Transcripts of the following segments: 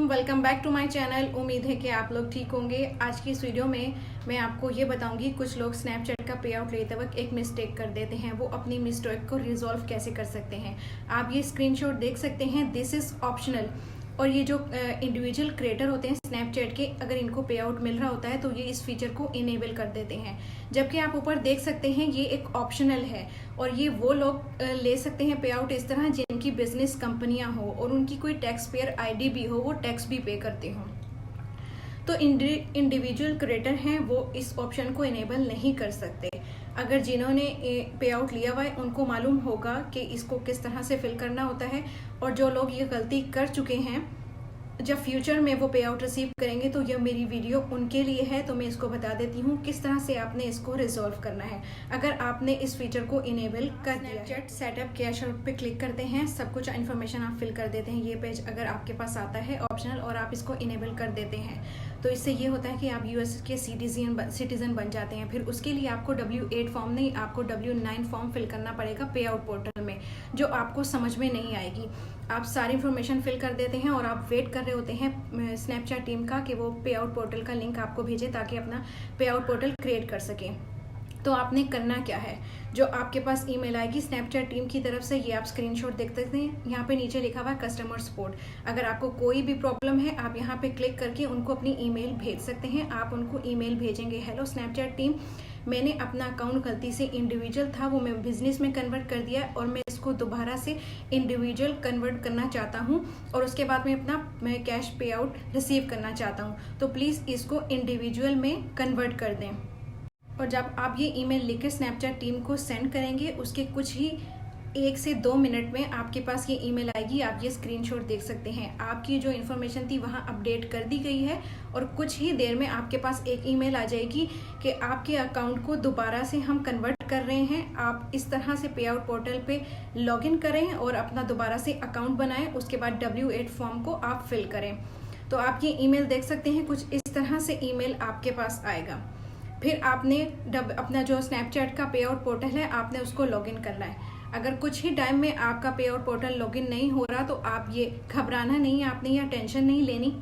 Welcome back to my channel. उम्मीद है कि आप लोग ठीक होंगे। आज की इस वीडियो में मैं आपको ये बताऊंगी कुछ लोग स्नैपचैट का पे आउट लेते वक्त एक मिस्टेक कर देते हैं, वो अपनी मिस्टेक को रिजॉल्व कैसे कर सकते हैं। आप ये स्क्रीनशॉट देख सकते हैं, दिस इज ऑप्शनल। और ये जो इंडिविजुअल क्रिएटर होते हैं स्नैपचैट के, अगर इनको पे आउट मिल रहा होता है तो ये इस फीचर को इनेबल कर देते हैं। जबकि आप ऊपर देख सकते हैं ये एक ऑप्शनल है और ये वो लोग ले सकते हैं पे आउट इस तरह जिनकी बिजनेस कंपनियां हो और उनकी कोई टैक्स पेयर आईडी भी हो, वो टैक्स भी पे करते हों। तो इंडिविजुअल क्रिएटर हैं वो इस ऑप्शन को इनेबल नहीं कर सकते। अगर जिन्होंने पे आउट लिया हुआ है उनको मालूम होगा कि इसको किस तरह से फिल करना होता है, और जो लोग ये गलती कर चुके हैं जब फ्यूचर में वो पे आउट रिसीव करेंगे तो ये मेरी वीडियो उनके लिए है। तो मैं इसको बता देती हूँ किस तरह से आपने इसको रिजॉल्व करना है अगर आपने इस फीचर को इनेबल कर दिया। स्नैपचैट सेटअप कैश आउट पे क्लिक करते हैं, सब कुछ इन्फॉर्मेशन आप फिल कर देते हैं। ये पेज अगर आपके पास आता है ऑप्शनल और आप इसको इनेबल कर देते हैं तो इससे ये होता है कि आप यूएस के सिटीजन बन जाते हैं। फिर उसके लिए आपको W8 फॉर्म नहीं, आपको W9 फॉर्म फिल करना पड़ेगा पे आउट पोर्टल में, जो आपको समझ में नहीं आएगी। आप सारी इन्फॉर्मेशन फिल कर देते हैं और आप वेट कर रहे होते हैं स्नैपचैट टीम का कि वो पे आउट पोर्टल का लिंक आपको भेजे ताकि अपना पे आउट पोर्टल क्रिएट कर सकें। तो आपने करना क्या है, जो आपके पास ईमेल आएगी स्नैपचैट टीम की तरफ से, ये आप स्क्रीनशॉट देख सकते हैं। यहाँ पे नीचे लिखा हुआ है कस्टमर सपोर्ट। अगर आपको कोई भी प्रॉब्लम है आप यहाँ पे क्लिक करके उनको अपनी ईमेल भेज सकते हैं। आप उनको ईमेल भेजेंगे, हेलो स्नैपचैट टीम, मैंने अपना अकाउंट गलती से इंडिविजुअल था वो मैं बिजनेस में कन्वर्ट कर दिया और मैं इसको दोबारा से इंडिविजुअल कन्वर्ट करना चाहता हूँ और उसके बाद मैं कैश पे आउट रिसीव करना चाहता हूँ, तो प्लीज़ इसको इंडिविजुअल में कन्वर्ट कर दें। और जब आप ये ईमेल लिखकर स्नैपचैट टीम को सेंड करेंगे उसके कुछ ही 1 से 2 मिनट में आपके पास ये ईमेल आएगी। आप ये स्क्रीनशॉट देख सकते हैं, आपकी जो इन्फॉर्मेशन थी वहाँ अपडेट कर दी गई है और कुछ ही देर में आपके पास एक ईमेल आ जाएगी कि आपके अकाउंट को दोबारा से हम कन्वर्ट कर रहे हैं। आप इस तरह से पे आउट पोर्टल पे लॉगिन करें और अपना दोबारा से अकाउंट बनाएं, उसके बाद W8 फॉर्म को आप फिल करें। तो आप ये ईमेल देख सकते हैं, कुछ इस तरह से ईमेल आपके पास आएगा। फिर आपने अपना जो स्नैपचैट का पे आउट पोर्टल है आपने उसको लॉगिन करना है। अगर कुछ ही टाइम में आपका पे आउट पोर्टल लॉगिन नहीं हो रहा तो आप ये घबराना नहीं है आपने, या टेंशन नहीं लेनी।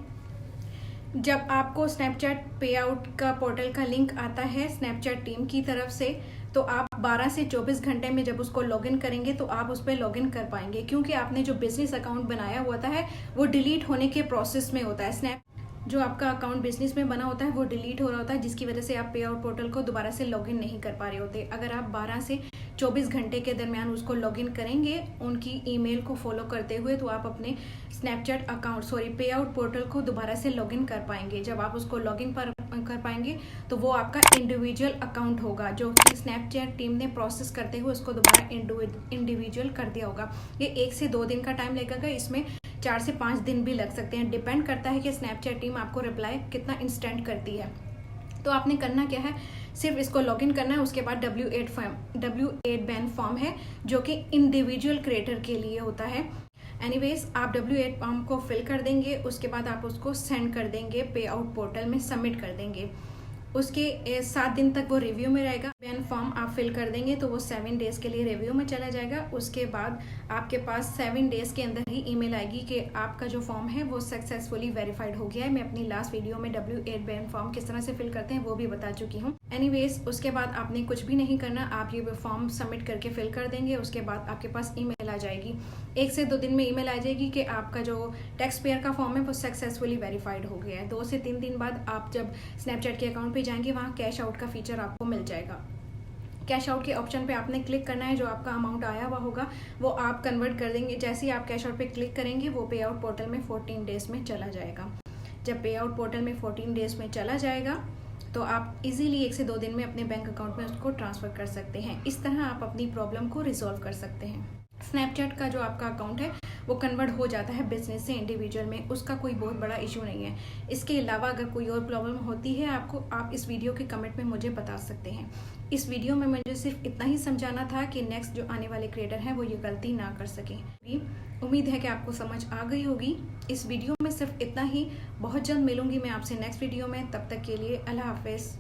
जब आपको स्नैपचैट पे आउट का पोर्टल का लिंक आता है स्नैपचैट टीम की तरफ से, तो आप 12 से 24 घंटे में जब उसको लॉगिन करेंगे तो आप उस पर लॉगिन कर पाएंगे, क्योंकि आपने जो बिजनेस अकाउंट बनाया हुआ है वो डिलीट होने के प्रोसेस में होता है। जो आपका अकाउंट बिजनेस में बना होता है वो डिलीट हो रहा होता है, जिसकी वजह से आप पे आउट पोर्टल को दोबारा से लॉगिन नहीं कर पा रहे होते। अगर आप 12 से 24 घंटे के दरमियान उसको लॉगिन करेंगे उनकी ईमेल को फॉलो करते हुए, तो आप अपने स्नैपचैट पे आउट पोर्टल को दोबारा से लॉगिन कर पाएंगे। जब आप उसको लॉगिन कर पाएंगे तो वो आपका इंडिविजुअल अकाउंट होगा, जो कि स्नैपचैट टीम ने प्रोसेस करते हुए उसको दोबारा इंडिविजुअल कर दिया होगा। ये 1 से 2 दिन का टाइम लगेगा, इसमें 4 से 5 दिन भी लग सकते हैं, डिपेंड करता है कि स्नैपचैट टीम आपको रिप्लाई कितना इंस्टेंट करती है। तो आपने करना क्या है, सिर्फ इसको लॉगिन करना है। उसके बाद W8 बैन फॉर्म है जो कि इंडिविजुअल क्रिएटर के लिए होता है। एनीवेज आप W8 फॉर्म को फिल कर देंगे, उसके बाद आप उसको सेंड कर देंगे पे आउट पोर्टल में, सबमिट कर देंगे। उसके 7 दिन तक वो रिव्यू में रहेगा। बैन फॉर्म आप फिल कर देंगे तो वो 7 डेज के लिए रिव्यू में चला जाएगा। उसके बाद आपके पास 7 डेज के अंदर ही ईमेल आएगी कि आपका जो फॉर्म है वो सक्सेसफुली वेरीफाइड हो गया है। मैं अपनी लास्ट वीडियो में W8 बैन फॉर्म किस तरह से फिल करते हैं वो भी बता चुकी हूँ। एनीवेज उसके बाद आपने कुछ भी नहीं करना, आप ये फॉर्म सबमिट करके फिल कर देंगे। उसके बाद आपके पास ईमेल आ जाएगी, 1 से 2 दिन में ईमेल आ जाएगी कि आपका जो टैक्स पेयर का फॉर्म है वो सक्सेसफुली वेरीफाइड हो गया है। 2 से 3 दिन बाद आप जब स्नैपचैट के अकाउंट पे जाएंगे वहाँ कैश आउट का फीचर आपको मिल जाएगा। कैश आउट के ऑप्शन पे आपने क्लिक करना है, जो आपका अमाउंट आया हुआ होगा वो आप कन्वर्ट कर देंगे। जैसे ही आप कैश आउट पे क्लिक करेंगे वो पे आउट पोर्टल में 14 डेज में चला जाएगा। जब पे आउट पोर्टल में 14 डेज में चला जाएगा तो आप इजीली 1 से 2 दिन में अपने बैंक अकाउंट में उसको ट्रांसफ़र कर सकते हैं। इस तरह आप अपनी प्रॉब्लम को रिजॉल्व कर सकते हैं। स्नैपचैट का जो आपका अकाउंट है वो कन्वर्ट हो जाता है बिजनेस से इंडिविजुअल में, उसका कोई बहुत बड़ा इशू नहीं है। इसके अलावा अगर कोई और प्रॉब्लम होती है आपको, आप इस वीडियो के कमेंट में मुझे बता सकते हैं। इस वीडियो में मुझे सिर्फ इतना ही समझाना था कि नेक्स्ट जो आने वाले क्रिएटर हैं वो ये गलती ना कर सकें। उम्मीद है कि आपको समझ आ गई होगी। इस वीडियो में सिर्फ इतना ही, बहुत जल्द मिलूंगी मैं आपसे नेक्स्ट वीडियो में। तब तक के लिए अल्लाह हाफिज़।